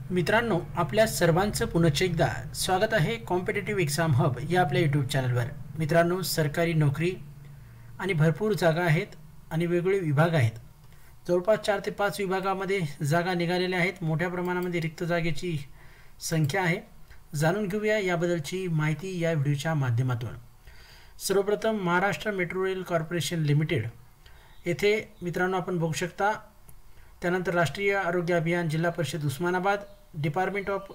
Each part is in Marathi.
मित्रांनो, आपल्या सर्वांचं पुनश्च एकदा स्वागत आहे कॉम्पिटिटिव्ह एक्झाम हब या आपल्या यूट्यूब चॅनलवर। मित्रांनो, सरकारी नोकरी आणि भरपूर जागा आहेत आणि वेगवेगळे विभाग आहेत। जवळपास 4 ते 5 विभागामध्ये जागा निघालेल्या आहेत। मोठ्या प्रमाणामध्ये रिक्त जागेची संख्या आहे। जाणून घेऊया याबद्दलची माहिती या व्हिडिओच्या माध्यमातून। सर्वप्रथम Maharashtra metro rail corporation limited येथे मित्रांनो आपण बघू शकता। त्यानंतर राष्ट्रीय आरोग्य अभियान जिल्हा परिषद Osmanabad, department of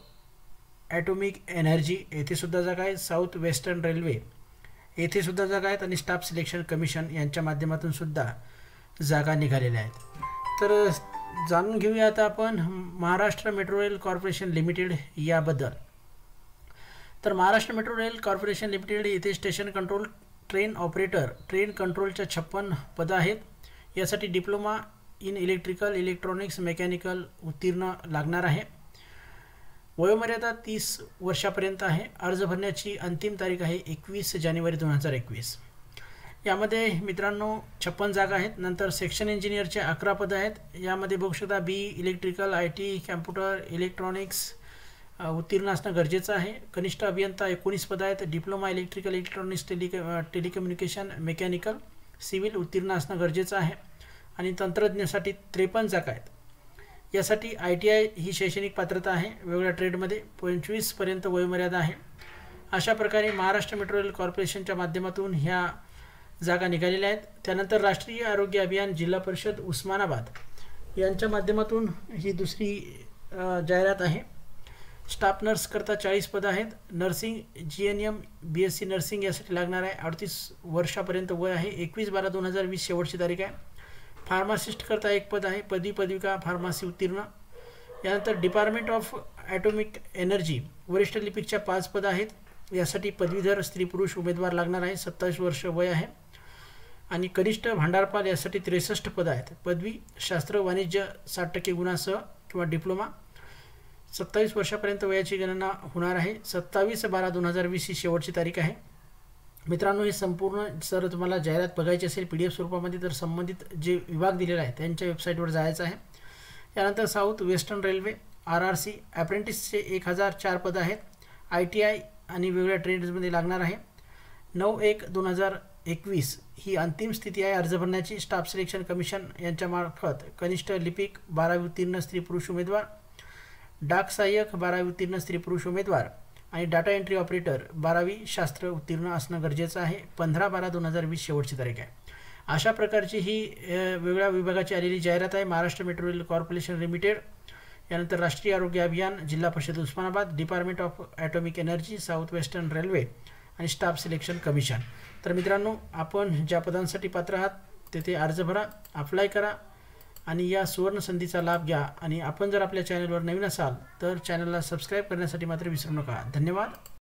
atomic energy येथे सुद्धा जागा आहे। साऊथ वेस्टर्न रेल्वे येथे सुद्धा जागा आहेत आणि स्टाफ सिलेक्शन कमिशन यांच्या माध्यमातून सुद्धा जागा निघालेल्या आहेत। तर जाणून घेऊया आता आपण Maharashtra metro rail corporation limited याबद्दल। तर Maharashtra metro rail corporation limited येथे station control train operator train कंट्रोलच्या 56 पदं आहेत। यासाठी diploma in electrical electronics mechanical उत्तीर्ण लागणार आहे। वयोमर्यादा 30 वर्षापर्यंत आहे। अर्ज भरण्याची अंतिम तारीख आहे 21 जानेवारी 2021। यामध्ये मित्रांनो 56 जागा आहेत। नंतर सेक्शन इंजिनियरचे 11 पदं आहेत। यामध्ये बघू शकता बी इलेक्ट्रिकल IT कॅम्प्युटर इलेक्ट्रॉनिक्स उत्तीर्ण असणं गरजेचं आहे। कनिष्ठ अभियंता 19 पदं आहेत। Diploma electrical electronics telecommunication mechanical civil उत्तीर्ण असणं गरजेचं आहे। आणि तंत्रज्ञासाठी 53 जागा आहेत। यासाठी ITI ही शैक्षणिक पात्रता आहे। वेगवेगळ्या ट्रेडमध्ये 25 पर्यंत वयोमर्यादा आहे। अशा प्रकारे महाराष्ट्र मेट्रो रेल कॉर्पोरेशनच्या माध्यमातून ह्या जागा निघालेल्या आहेत। त्यानंतर राष्ट्रीय आरोग्य अभियान जिल्हा परिषद उस्मानाबाद यांच्या माध्यमातून ही दुसरी जाहिरात आहे। स्टाफ नर्स करता 40 पदं आहेत। नर्सिंग GNM BSc नर्सिंग यासाठी लागणार आहे। 38 वर्षापर्यंत वय आहे। 21/12/2020 शेवटची तारीख आहे। फार्मासिस्ट करता 1 पद आहे। पदवी पदविका फार्मसी उत्तीर्ण। यानंतर डिपार्टमेंट ऑफ ॲटॉमिक एनर्जी वरिष्ठ लिपिकच्या 5 पदं आहेत। यासाठी पदवीधर स्त्री पुरुष उमेदवार लागणार आहे। 27 वर्ष वय आहे। आणि कनिष्ठ भांडारपाल यासाठी 63 पदं आहेत। पदवी शास्त्र वाणिज्य 60% गुणासह किंवा डिप्लोमा। 27 वर्षापर्यंत वयाची गणना होणार आहे। 27/12/2020 ही शेवटची तारीख आहे। मित्रांनो, हे संपूर्ण जर तुम्हाला जाहिरात बघायची असेल PDF स्वरूपामध्ये तर संबंधित जे विभाग दिलेला आहे त्यांच्या वेबसाईटवर जायचं आहे। यानंतर साऊथ वेस्टर्न रेल्वे RRC अप्रेंटिसचे 1004 पदं आहेत। ITI आणि वेगवेगळ्या ट्रेड्समध्ये लागणार आहे। 9/1/2021 ही अंतिम स्थिती आहे अर्ज भरण्याची। स्टाफ सिलेक्शन कमिशन यांच्यामार्फत कनिष्ठ लिपिक 12वी उत्तीर्ण स्त्री पुरुष उमेदवार, डाक सहाय्यक 12वी उत्तीर्ण स्त्री पुरुष उमेदवार आणि डाटा एंट्री ऑपरेटर 12वी शास्त्र उत्तीर्ण असणं गरजेचं आहे। 15/12/2020 शेवटची तारीख आहे। अशा प्रकारची ही वेगळ्या विभागाची आलेली जाहिरात आहे Maharashtra metro rail corporation limited. यानंतर राष्ट्रीय आरोग्य अभियान जिल्हा परिषद Osmanabad, department of atomic energy south western railway आणि स्टाफ सिलेक्शन कमिशन। तर मित्रांनो, आपण ज्या पदांसाठी पात्र आहात तेथे अर्ज भरा, अप्लाय करा आणि या सुवर्ण संधीचा लाभ घ्या। आणि आपण जर आपल्या चॅनलवर नवीन असाल तर चॅनलला सबस्क्राईब करण्यासाठी मात्र विसरू नका। धन्यवाद।